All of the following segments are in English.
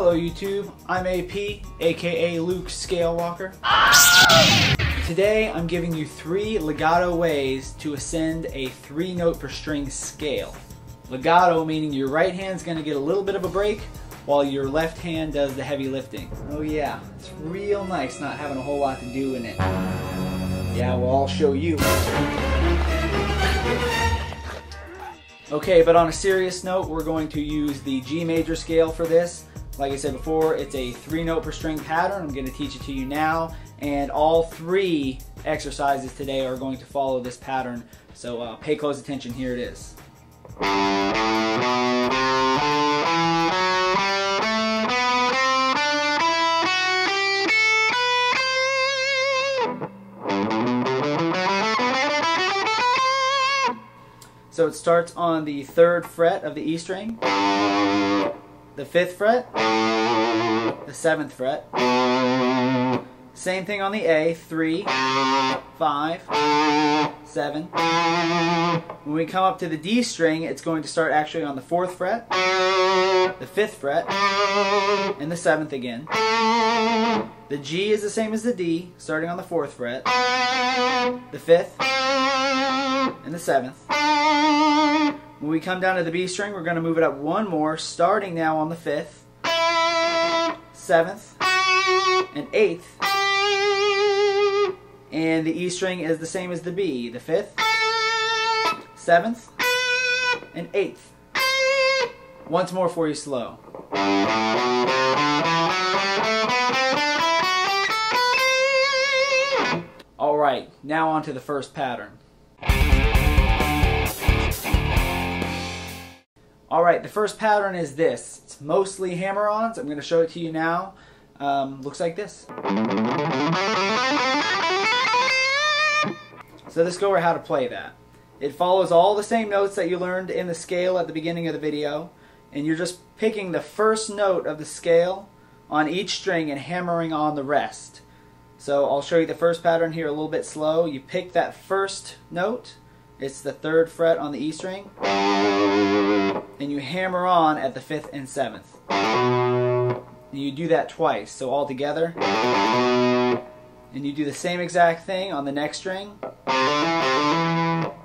Hello YouTube, I'm AP, aka Luke Scalewalker. Today I'm giving you 3 legato ways to ascend a 3-note per string scale. Legato meaning your right hand's going to get a little bit of a break while your left hand does the heavy lifting. Oh yeah, it's real nice not having a whole lot to do in it. Yeah, well, I'll show you. Okay, but on a serious note, we're going to use the G major scale for this. Like I said before, it's a 3-note per string pattern. I'm going to teach it to you now, and all 3 exercises today are going to follow this pattern, so pay close attention. Here it is. So it starts on the 3rd fret of the E string, the 5th fret, the 7th fret. Same thing on the A, 3, 5, 7. When we come up to the D string, it's going to start actually on the 4th fret, the 5th fret, and the 7th again. The G is the same as the D, starting on the 4th fret, the 5th, and the 7th. When we come down to the B string, we're going to move it up one more, starting now on the 5th, 7th, and 8th. And the E string is the same as the B, the 5th, 7th, and 8th. Once more for you slow. Alright, now on to the first pattern. Alright, the first pattern is this. It's mostly hammer-ons. I'm going to show it to you now. Looks like this. So let's go over how to play that. It follows all the same notes that you learned in the scale at the beginning of the video, and you're just picking the first note of the scale on each string and hammering on the rest. So I'll show you the first pattern here a little bit slow. You pick that first note. It's the 3rd fret on the E string, and you hammer on at the 5th and 7th. And you do that twice, so all together. And you do the same exact thing on the next string,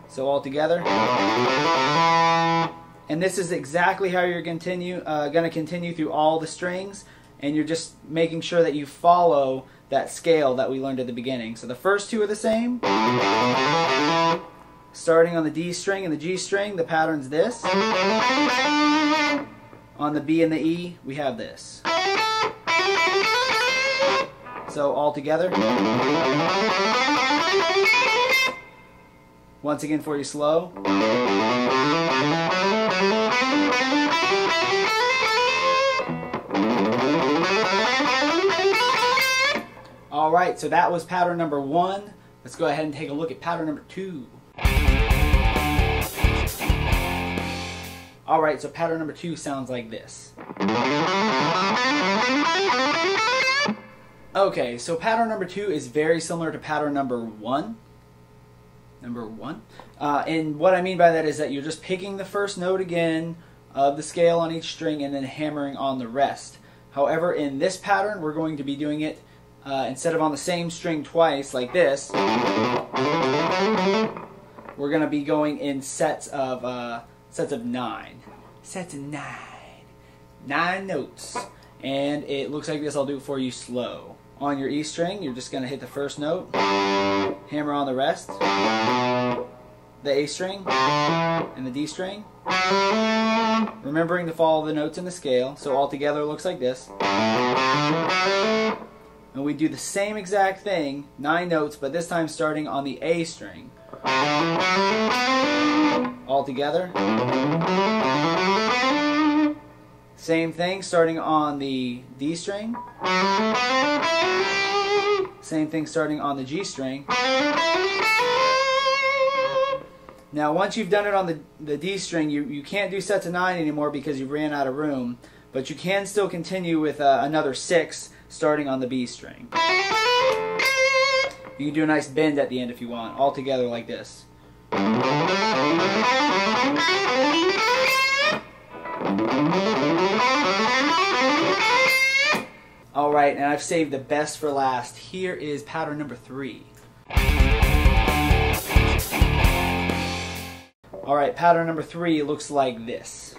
so all together. And this is exactly how you're going to continue through all the strings, and you're just making sure that you follow that scale that we learned at the beginning. So the first 2 are the same. Starting on the D string and the G string, the pattern's this. On the B and the E, we have this. So all together. Once again for you slow. Alright, so that was pattern number 1. Let's go ahead and take a look at pattern number 2. Alright, so pattern number 2 sounds like this. Okay, so pattern number 2 is very similar to pattern number 1. And what I mean by that is that you're just picking the first note again of the scale on each string and then hammering on the rest. However, in this pattern, we're going to be doing it instead of on the same string twice like this. We're going to be going in sets of 9. Sets of 9. 9 notes. And it looks like this. I'll do it for you slow. On your E string, you're just going to hit the first note, hammer on the rest, the A string, and the D string. Remembering to follow the notes in the scale, so all together it looks like this. And we do the same exact thing, 9 notes, but this time starting on the A string. All together. Same thing starting on the D string. Same thing starting on the G string. Now once you've done it on the D string, you can't do sets of 9 anymore because you ran out of room, but you can still continue with another 6 starting on the B string. You can do a nice bend at the end if you want, all together like this. Alright, and I've saved the best for last. Here is pattern number 3. Alright, pattern number 3 looks like this.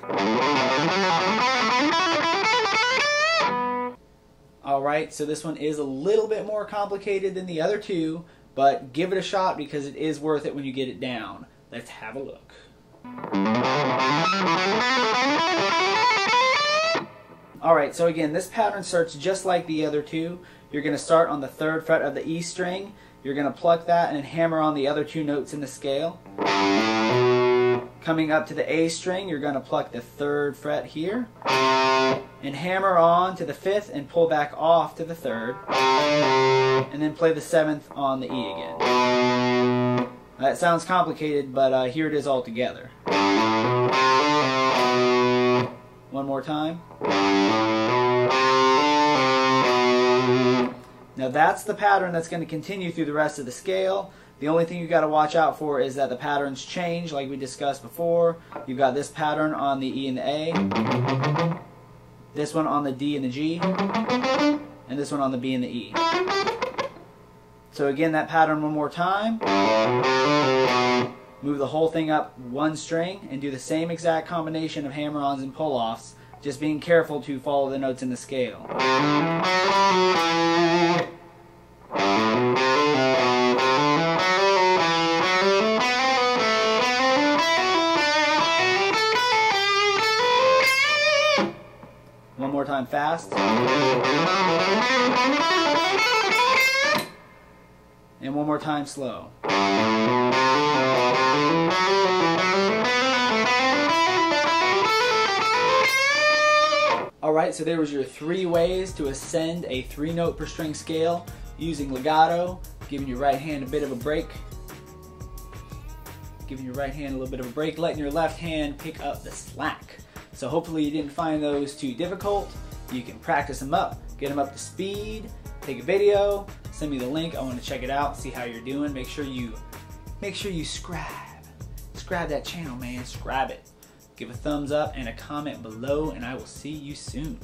Alright, so this one is a little bit more complicated than the other two, but give it a shot because it is worth it when you get it down. Let's have a look. Alright, so again, this pattern starts just like the other two. You're going to start on the 3rd fret of the E string. You're going to pluck that and then hammer on the other 2 notes in the scale. Coming up to the A string, you're going to pluck the 3rd fret here and hammer on to the 5th and pull back off to the 3rd, and then play the 7th on the E again. That sounds complicated, but here it is all together. One more time. Now that's the pattern that's going to continue through the rest of the scale. The only thing you got to watch out for is that the patterns change like we discussed before. You've got this pattern on the E and the A, this one on the D and the G, and this one on the B and the E. So again, that pattern one more time. Move the whole thing up 1 string and do the same exact combination of hammer-ons and pull-offs, just being careful to follow the notes in the scale. One more time fast. And one more time slow. Alright, so there was your 3 ways to ascend a 3-note per string scale using legato, giving your right hand a bit of a break. Giving your right hand a little bit of a break, letting your left hand pick up the slack. So hopefully you didn't find those too difficult. You can practice them up, get them up to speed, take a video, send me the link. I want to check it out, see how you're doing. Make sure you subscribe that channel, man. Subscribe it. Give a thumbs up and a comment below, and I will see you soon.